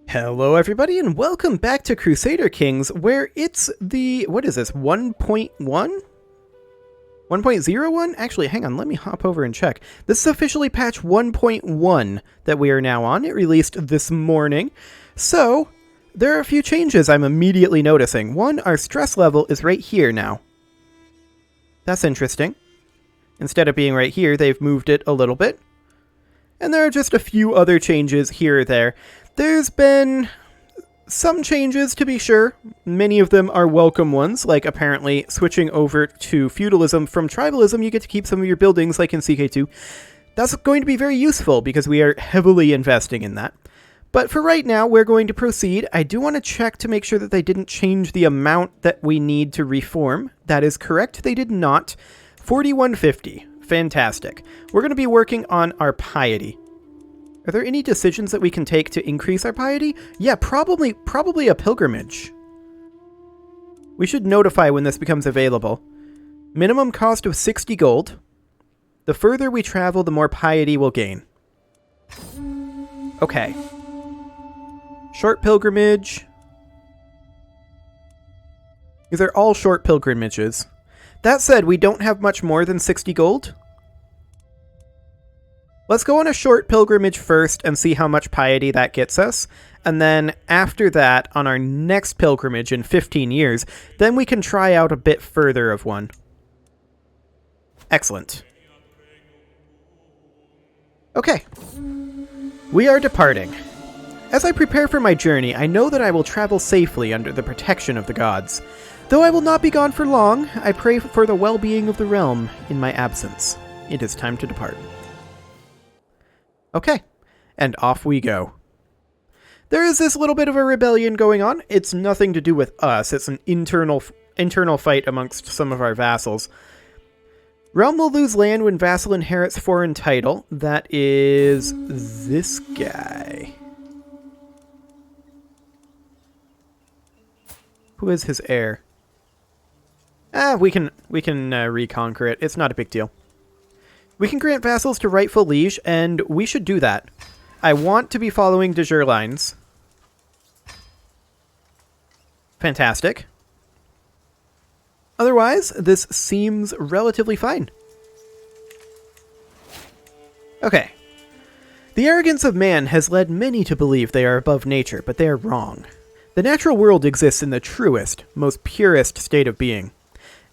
Hello everybody and welcome back to Crusader Kings, where it's the, what is this, 1.1? 1.01? Actually, hang on, let me hop over and check. This is officially patch 1.1 that we are now on. It released this morning. So, there are a few changes I'm immediately noticing. One, our stress level is right here now. That's interesting. Instead of being right here, they've moved it a little bit. And there are just a few other changes here or there. There's been some changes, to be sure. Many of them are welcome ones, like apparently switching over to feudalism from tribalism. You get to keep some of your buildings, like in CK2. That's going to be very useful, because we are heavily investing in that. But for right now, we're going to proceed. I do want to check to make sure that they didn't change the amount that we need to reform. That is correct, they did not. 4150. Fantastic. We're going to be working on our piety. Are there any decisions that we can take to increase our piety? Yeah, probably a pilgrimage. We should notify when this becomes available. Minimum cost of 60 gold. The further we travel, the more piety we'll gain. Okay. Short pilgrimage. These are all short pilgrimages. That said, we don't have much more than 60 gold. Let's go on a short pilgrimage first and see how much piety that gets us. And then after that, on our next pilgrimage in 15 years, then we can try out a bit further of one. Excellent. Okay. We are departing. As I prepare for my journey, I know that I will travel safely under the protection of the gods. Though I will not be gone for long, I pray for the well-being of the realm in my absence. It is time to depart. Okay, and off we go. There is this little bit of a rebellion going on. It's nothing to do with us. It's an internal fight amongst some of our vassals. Realm will lose land when vassal inherits foreign title. That is this guy. Who is his heir? We can reconquer it. It's not a big deal. We can grant vassals to rightful liege, and we should do that. I want to be following de jure lines. Fantastic. Otherwise, this seems relatively fine. Okay. The arrogance of man has led many to believe they are above nature, but they are wrong. The natural world exists in the truest, most purest state of being.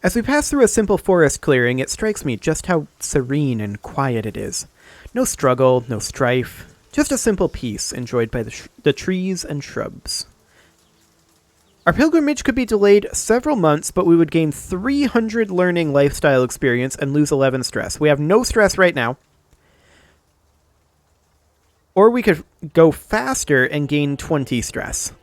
As we pass through a simple forest clearing, it strikes me just how serene and quiet it is. No struggle, no strife, just a simple peace enjoyed by the trees and shrubs. Our pilgrimage could be delayed several months, but we would gain 300 learning lifestyle experience and lose 11 stress. We have no stress right now. Or we could go faster and gain 20 stress.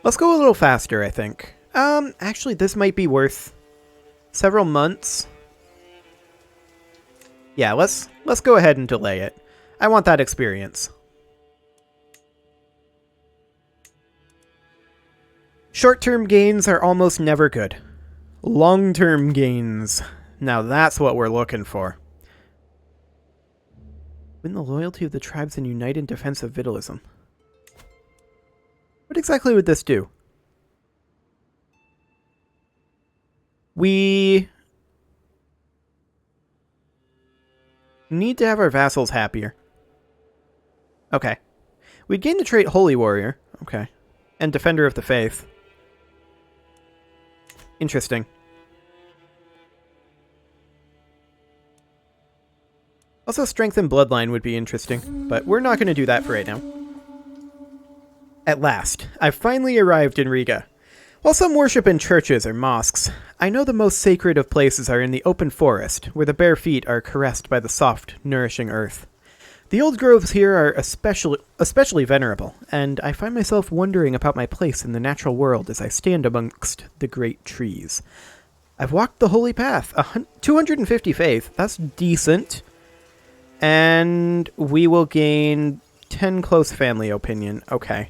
Let's go a little faster, I think. Actually, this might be worth several months. Yeah, let's go ahead and delay it. I want that experience. Short-term gains are almost never good. Long-term gains. Now that's what we're looking for. Win the loyalty of the tribes and unite in defense of vitalism. What exactly would this do? We need to have our vassals happier. Okay. We'd gain the trait Holy Warrior. Okay. And Defender of the Faith. Interesting. Also, Strength and Bloodline would be interesting, but we're not going to do that for right now. At last, I've finally arrived in Riga. While some worship in churches or mosques, I know the most sacred of places are in the open forest, where the bare feet are caressed by the soft, nourishing earth. The old groves here are especially venerable, and I find myself wondering about my place in the natural world as I stand amongst the great trees. I've walked the holy path, 250 faith, that's decent, and we will gain 10 close family opinion, okay.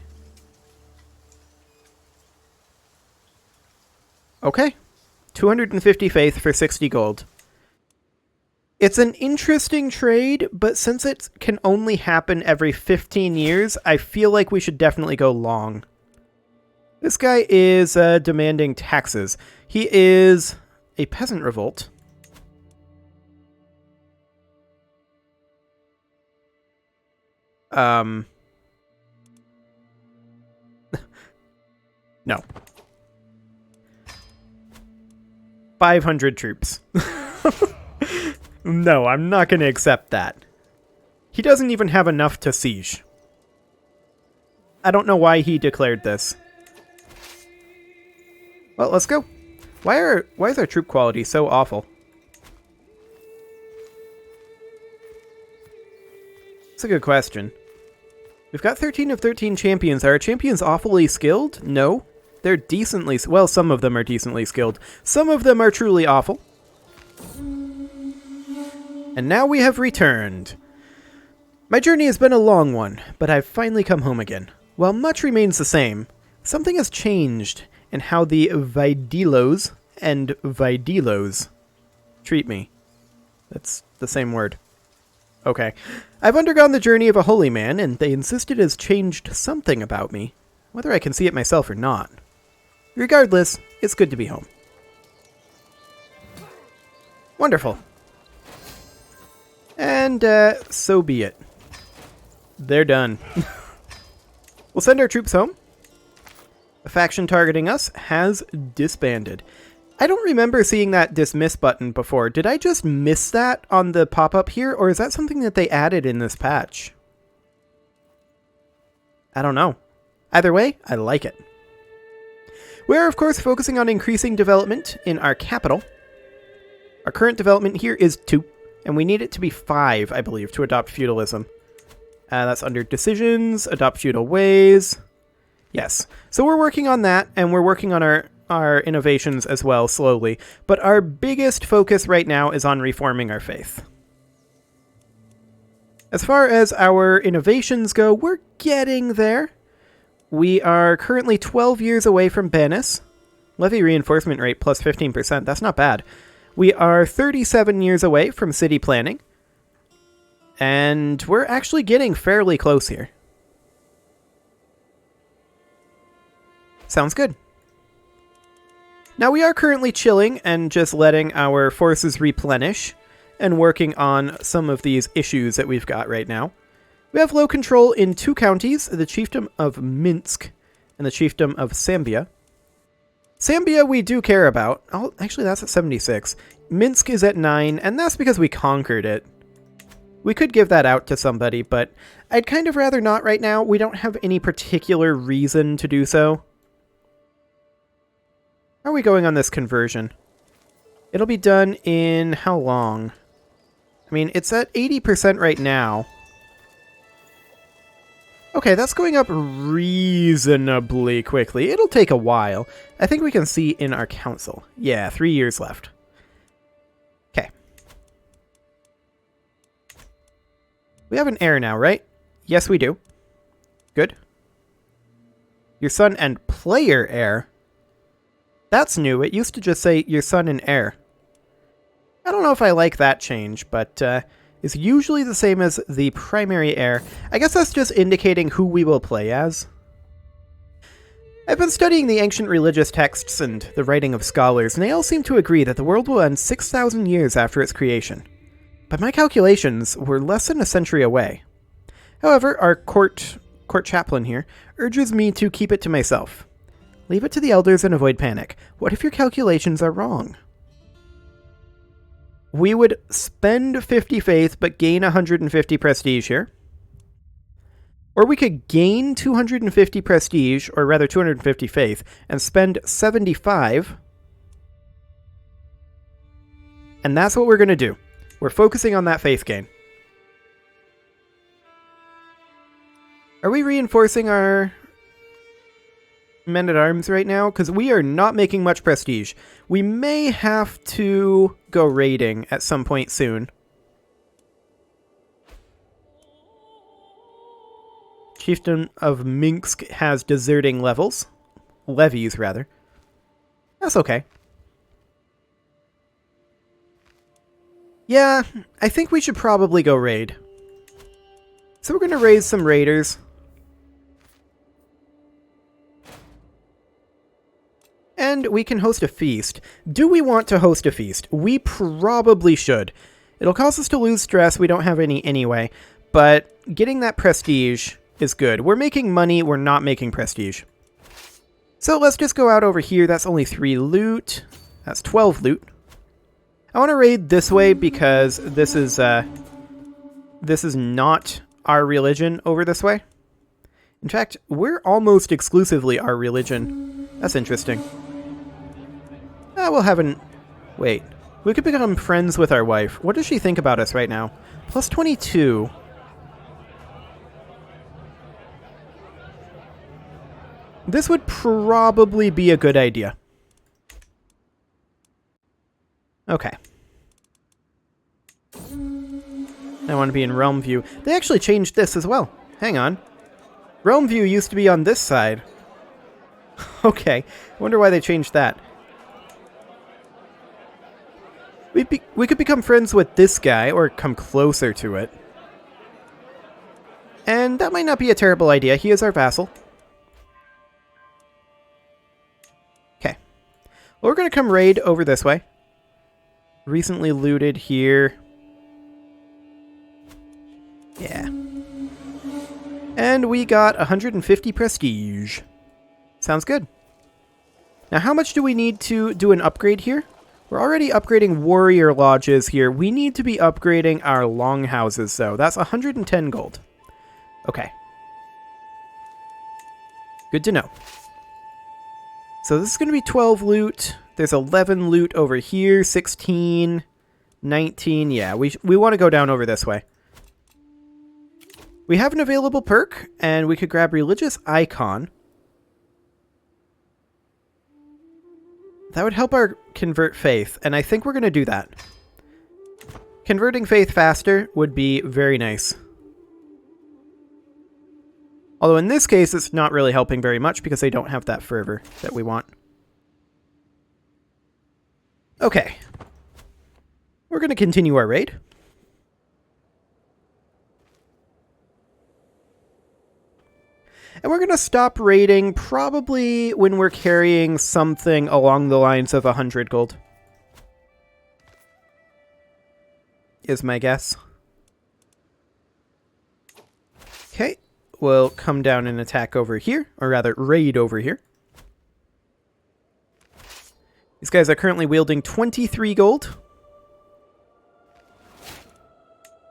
Okay. 250 faith for 60 gold. It's an interesting trade, but since it can only happen every 15 years, I feel like we should definitely go long. This guy is demanding taxes. He is a peasant revolt. No. 500 troops. No, I'm not going to accept that. He doesn't even have enough to siege. I don't know why he declared this. Well, let's go. Why is our troop quality so awful? That's a good question. We've got 13 of 13 champions. Are our champions awfully skilled? No. They're decently... Well, some of them are decently skilled. Some of them are truly awful. And now we have returned. My journey has been a long one, but I've finally come home again. While much remains the same, something has changed in how the Vidilos and Vidilos treat me. That's the same word. Okay. I've undergone the journey of a holy man, and they insist it has changed something about me, whether I can see it myself or not. Regardless, it's good to be home. Wonderful. And, so be it. They're done. We'll send our troops home. A faction targeting us has disbanded. I don't remember seeing that dismiss button before. Did I just miss that on the pop-up here, or is that something that they added in this patch? I don't know. Either way, I like it. We're, of course, focusing on increasing development in our capital. Our current development here is 2, and we need it to be 5, I believe, to adopt feudalism. That's under decisions, adopt feudal ways. Yes. So we're working on that, and we're working on our innovations as well, slowly. But our biggest focus right now is on reforming our faith. As far as our innovations go, we're getting there. We are currently 12 years away from Banis. Levy reinforcement rate plus 15%. That's not bad. We are 37 years away from city planning. And we're actually getting fairly close here. Sounds good. Now we are currently chilling and just letting our forces replenish and working on some of these issues that we've got right now. We have low control in 2 counties, the Chiefdom of Minsk and the Chiefdom of Sambia. Sambia we do care about. Oh, actually that's at 76. Minsk is at 9, and that's because we conquered it. We could give that out to somebody, but I'd kind of rather not right now. We don't have any particular reason to do so. How are we going on this conversion? It'll be done in how long? I mean, it's at 80% right now. Okay, that's going up reasonably quickly. It'll take a while. I think we can see in our council. Yeah, 3 years left. Okay. We have an heir now, right? Yes, we do. Good. Your son and player heir? That's new. It used to just say your son and heir. I don't know if I like that change, but it's usually the same as the primary heir. I guess that's just indicating who we will play as. I've been studying the ancient religious texts and the writing of scholars, and they all seem to agree that the world will end 6,000 years after its creation. But my calculations were less than a century away. However, our court chaplain here urges me to keep it to myself. Leave it to the elders and avoid panic. What if your calculations are wrong? We would spend 50 faith, but gain 150 prestige here. Or we could gain 250 prestige, or rather 250 faith, and spend 75. And that's what we're going to do. We're focusing on that faith gain. Are we reinforcing our men-at-arms right now? Because we are not making much prestige. We may have to go raiding at some point soon. Chieftain of Minsk has deserting levels. Levies, rather. That's okay. Yeah, I think we should probably go raid. So we're going to raise some raiders. And we can host a feast. Do we want to host a feast? We probably should. It'll cause us to lose stress. We don't have any anyway. But getting that prestige is good. We're making money. We're not making prestige. So let's just go out over here. That's only 3 loot. That's 12 loot. I want to raid this way because this is not our religion over this way. In fact, we're almost exclusively our religion. That's interesting. We'll have an... Wait. We could become friends with our wife. What does she think about us right now? Plus 22. This would probably be a good idea. Okay. I want to be in Realm View. They actually changed this as well. Hang on. Realm View used to be on this side. Okay. I wonder why they changed that. We could become friends with this guy, or come closer to it. And that might not be a terrible idea. He is our vassal. Okay. Well, we're going to come raid over this way. Recently looted here. Yeah. And we got 150 prestige. Sounds good. Now, how much do we need to do an upgrade here? We're already upgrading warrior lodges here. We need to be upgrading our longhouses, though. That's 110 gold. Okay. Good to know. So this is going to be 12 loot. There's 11 loot over here. 16, 19. Yeah, we want to go down over this way. We have an available perk, and we could grab Religious Icon. That would help our convert faith, and I think we're going to do that. Converting faith faster would be very nice. Although in this case, it's not really helping very much because they don't have that fervor that we want. Okay. We're going to continue our raid. And we're going to stop raiding probably when we're carrying something along the lines of 100 gold. Is my guess. Okay, we'll come down and attack over here, or rather raid over here. These guys are currently wielding 23 gold.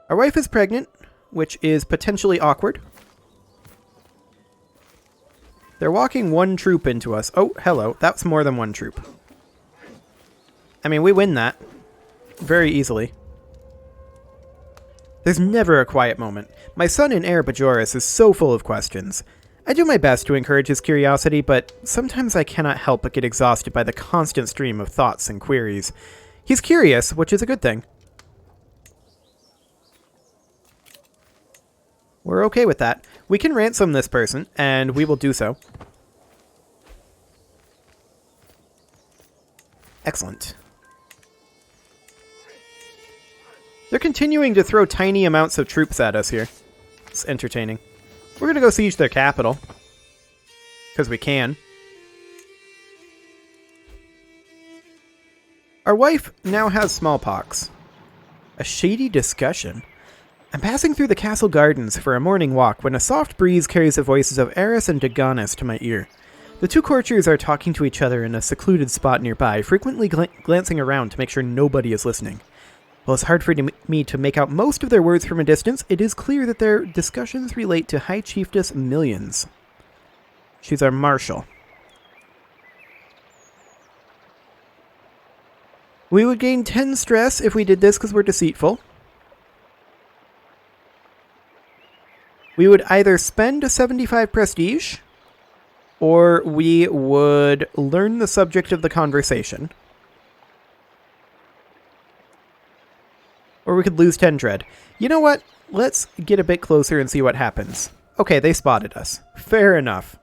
Our wife is pregnant, which is potentially awkward. They're walking 1 troop into us. Oh, hello. That's more than 1 troop. I mean, we win that very easily. There's never a quiet moment. My son and heir Bajoris is so full of questions. I do my best to encourage his curiosity, but sometimes I cannot help but get exhausted by the constant stream of thoughts and queries. He's curious, which is a good thing. We're okay with that. We can ransom this person, and we will do so. Excellent. They're continuing to throw tiny amounts of troops at us here. It's entertaining. We're going to go siege their capital. Because we can. Our wife now has smallpox. A shady discussion. I'm passing through the castle gardens for a morning walk when a soft breeze carries the voices of Eris and Daganis to my ear. The 2 courtiers are talking to each other in a secluded spot nearby, frequently glancing around to make sure nobody is listening. While it's hard for me to make out most of their words from a distance, it is clear that their discussions relate to High Chiefess Millions. She's our marshal. We would gain 10 stress if we did this because we're deceitful. We would either spend a 75 prestige, or we would learn the subject of the conversation. Or we could lose 10 dread. You know what? Let's get a bit closer and see what happens. Okay, they spotted us. Fair enough.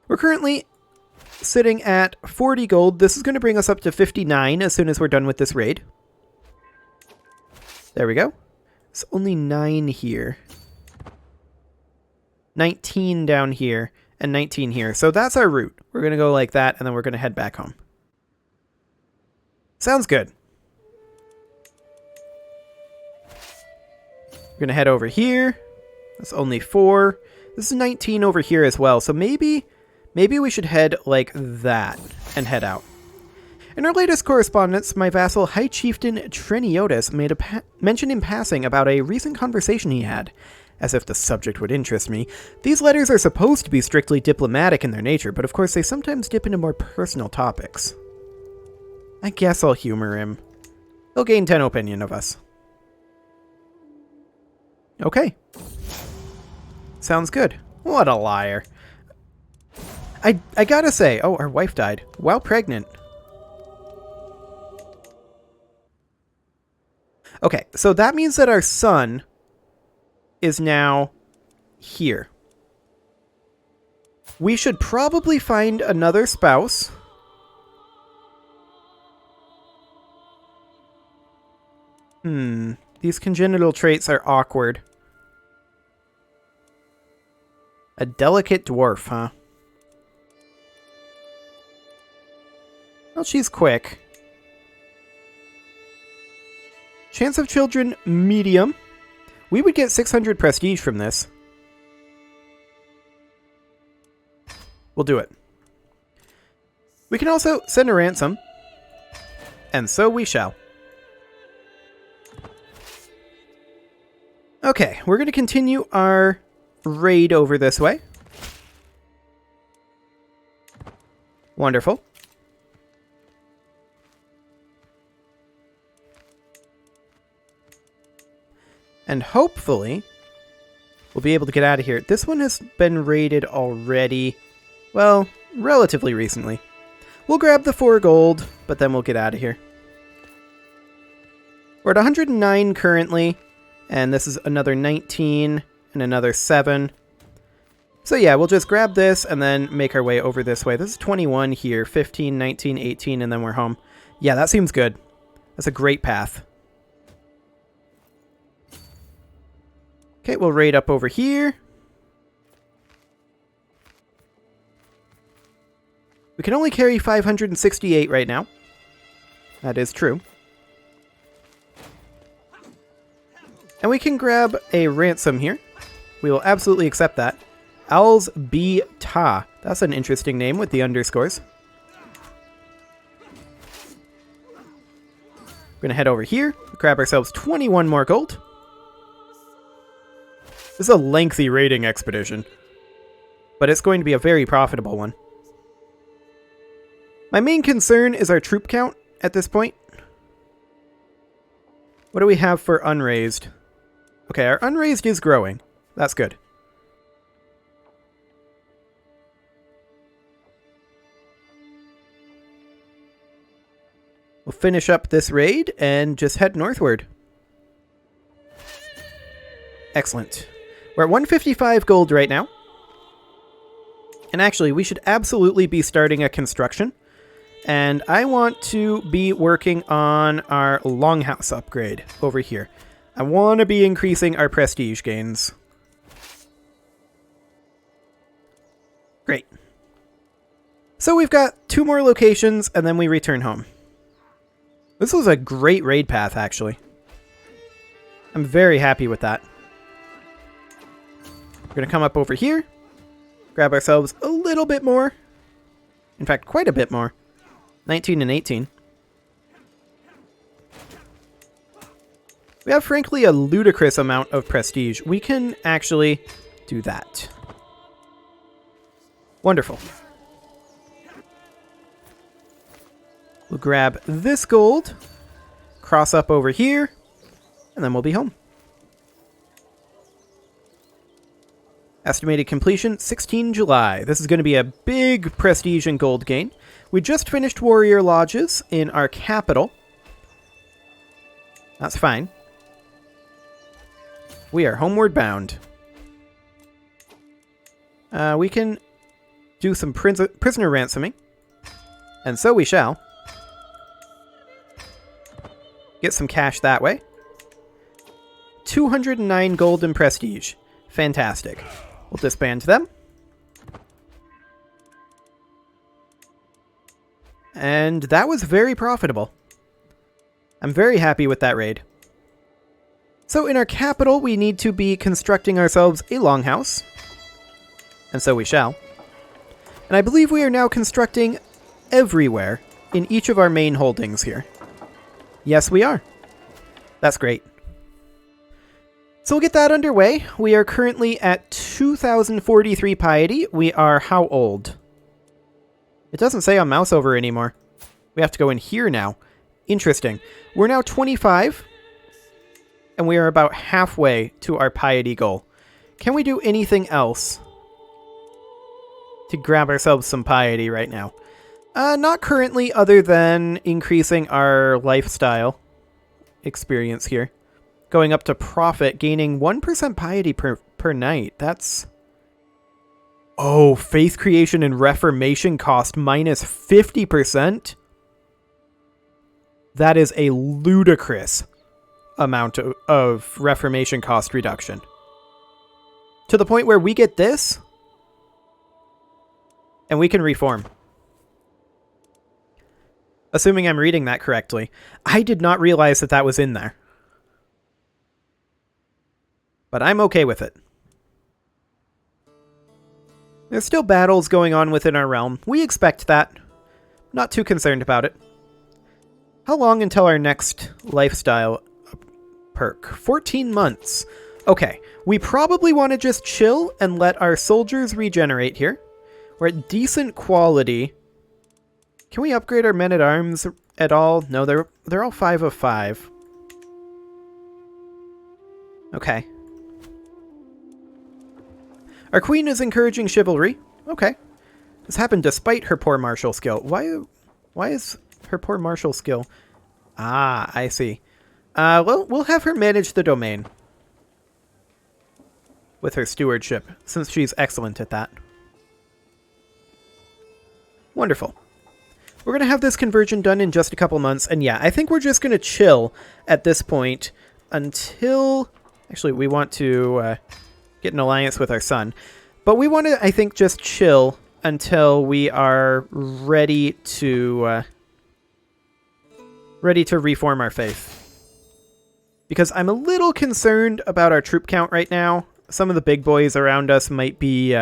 We're currently sitting at 40 gold. This is going to bring us up to 59 as soon as we're done with this raid. There we go. It's only 9 here. 19 down here, and 19 here. So that's our route. We're going to go like that, and then we're going to head back home. Sounds good. We're going to head over here. That's only 4. This is 19 over here as well, so maybe we should head like that and head out. In our latest correspondence, my vassal High Chieftain Treniotis made a mention in passing about a recent conversation he had. As if the subject would interest me. These letters are supposed to be strictly diplomatic in their nature, but of course they sometimes dip into more personal topics. I guess I'll humor him. He'll gain 10 opinion of us. Okay. Sounds good. What a liar. I gotta say, oh, our wife died while pregnant. Okay, so that means that our son is now here. We should probably find another spouse. These congenital traits are awkward. A delicate dwarf, huh? Well, she's quick. Chance of children, medium. We would get 600 prestige from this. We'll do it. We can also send a ransom. And so we shall. Okay, we're going to continue our raid over this way. Wonderful. And hopefully, we'll be able to get out of here. This one has been raided already. Well, relatively recently. We'll grab the 4 gold, but then we'll get out of here. We're at 109 currently, and this is another 19 and another 7. So yeah, we'll just grab this and then make our way over this way. This is 21 here, 15, 19, 18, and then we're home. Yeah, that seems good. That's a great path. Okay, we'll raid up over here. We can only carry 568 right now. That is true. And we can grab a ransom here. We will absolutely accept that. Owls B Ta. That's an interesting name with the underscores. We're going to head over here, grab ourselves 21 more gold. This is a lengthy raiding expedition, but it's going to be a very profitable one. My main concern is our troop count at this point. What do we have for unraised? Okay, our unraised is growing. That's good. We'll finish up this raid and just head northward. Excellent. We're at 155 gold right now. And actually, we should absolutely be starting a construction. And I want to be working on our longhouse upgrade over here. I want to be increasing our prestige gains. Great. So we've got 2 more locations, and then we return home. This was a great raid path, actually. I'm very happy with that. We're going to come up over here, grab ourselves a little bit more. In fact, quite a bit more. 19 and 18. We have, frankly, a ludicrous amount of prestige. We can actually do that. Wonderful. We'll grab this gold, cross up over here, and then we'll be home. Estimated completion, 16 July. This is going to be a big prestige and gold gain. We just finished warrior lodges in our capital. That's fine. We are homeward bound. We can do some prisoner ransoming. And so we shall. Get some cash that way. 209 gold and prestige. Fantastic. We'll disband them. And that was very profitable. I'm very happy with that raid. So in our capital, we need to be constructing ourselves a longhouse. And so we shall. And I believe we are now constructing everywhere in each of our main holdings here. Yes, we are. That's great. So we'll get that underway. We are currently at 2,043 piety. We are how old? It doesn't say on mouse over anymore. We have to go in here now. Interesting. We're now 25, and we are about halfway to our piety goal. Can we do anything else to grab ourselves some piety right now? Not currently, other than increasing our lifestyle experience here. Going up to profit, gaining 1% piety per night. That's... Oh, faith creation and reformation cost minus 50%? That is a ludicrous amount of reformation cost reduction. To the point where we get this, and we can reform. Assuming I'm reading that correctly. I did not realize that that was in there. But I'm okay with it. There's still battles going on within our realm. We expect that. Not too concerned about it. How long until our next lifestyle perk? 14 months. Okay, we probably want to just chill and let our soldiers regenerate here. We're at decent quality. Can we upgrade our men-at-arms at all? No, they're all 5 of 5. Okay. Our queen is encouraging chivalry. Okay. This happened despite her poor martial skill. Why is her poor martial skill? Ah, I see. Well, we'll have her manage the domain with her stewardship, since she's excellent at that. Wonderful. We're going to have this conversion done in just a couple months, and yeah, I think we're just going to chill at this point until... Actually, we want to get an alliance with our son. But we want to, I think, just chill until we are ready to reform our faith. Because I'm a little concerned about our troop count right now. Some of the big boys around us might be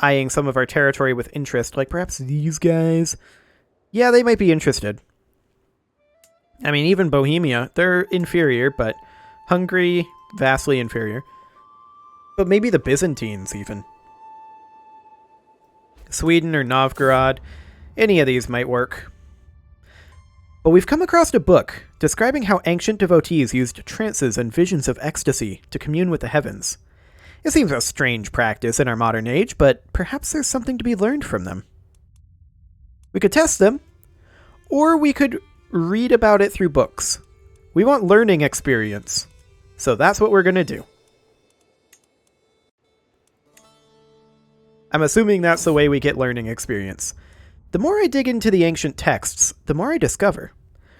eyeing some of our territory with interest, like perhaps these guys. Yeah, they might be interested. I mean, even Bohemia, they're inferior, but Hungary, vastly inferior. But maybe the Byzantines, even. Sweden or Novgorod, any of these might work. But we've come across a book describing how ancient devotees used trances and visions of ecstasy to commune with the heavens. It seems a strange practice in our modern age, but perhaps there's something to be learned from them. We could test them, or we could read about it through books. We want learning experience, so that's what we're going to do. I'm assuming that's the way we get learning experience. The more I dig into the ancient texts, the more I discover.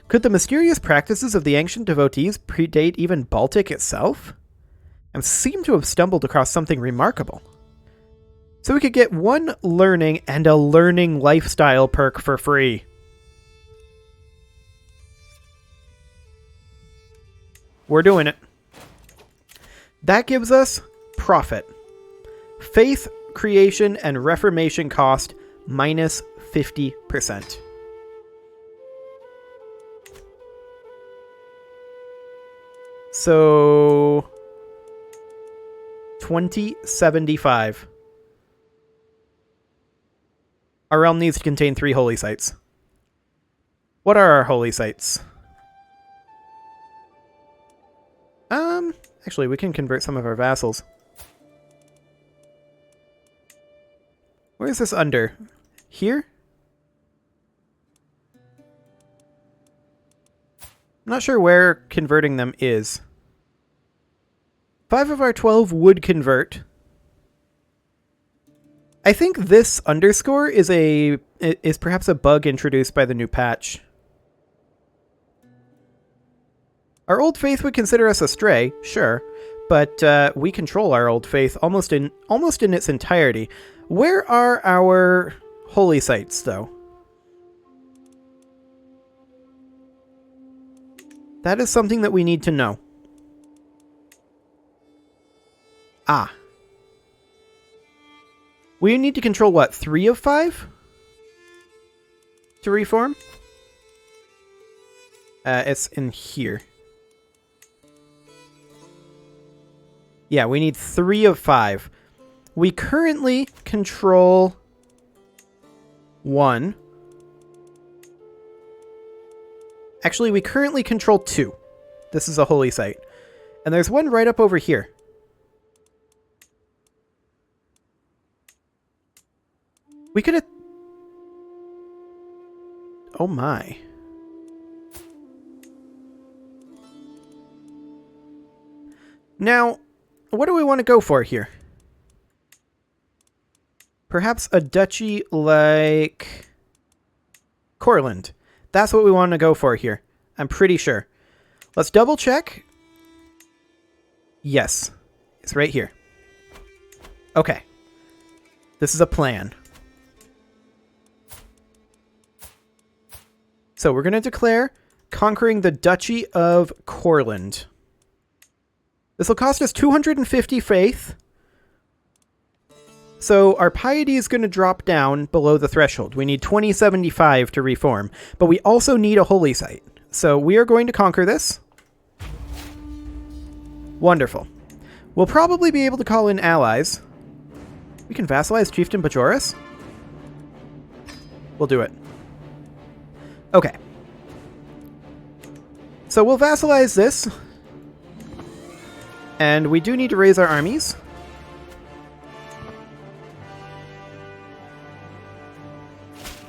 Could the mysterious practices of the ancient devotees predate even Baltic itself? I seem to have stumbled across something remarkable. So we could get one learning and a learning lifestyle perk for free. We're doing it. That gives us profit. Faith, creation, and reformation cost minus 50%. So 2075. Our realm needs to contain 3 holy sites. What are our holy sites? Actually, we can convert some of our vassals. Where is this under? Here? I'm not sure where converting them is. 5 of our 12 would convert. I think this underscore is perhaps a bug introduced by the new patch. Our old faith would consider us astray, sure, but we control our old faith almost in its entirety. Where are our holy sites, though? That is something that we need to know. Ah. We need to control, what, 3 of 5? To reform? It's in here. Yeah, we need 3 of 5. We currently control 1. Actually, we currently control 2. This is a holy site. And there's one right up over here. We could have... Oh my. Now, what do we want to go for here? Perhaps a duchy like Courland. That's what we want to go for here. I'm pretty sure. Let's double check. Yes. It's right here. Okay. This is a plan. So we're going to declare conquering the Duchy of Courland. This will cost us 250 faith. So our piety is going to drop down below the threshold. We need 2075 to reform, but we also need a holy site. So we are going to conquer this. Wonderful. We'll probably be able to call in allies. We can vassalize Chieftain Bajoris. We'll do it. Okay. So we'll vassalize this. And we do need to raise our armies.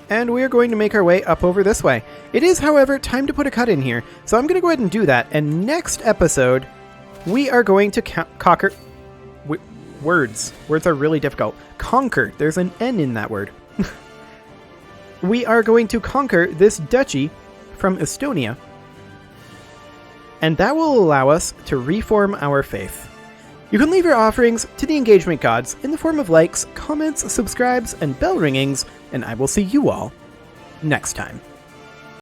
And we are going to make our way up over this way. It is, however, time to put a cut in here. So I'm going to go ahead and do that. And next episode, we are going to conquer... Words. Words are really difficult. Conquer. There's an N in that word. We are going to conquer this duchy from Estonia. And that will allow us to reform our faith. You can leave your offerings to the engagement gods in the form of likes, comments, subscribes, and bell ringings, and I will see you all next time.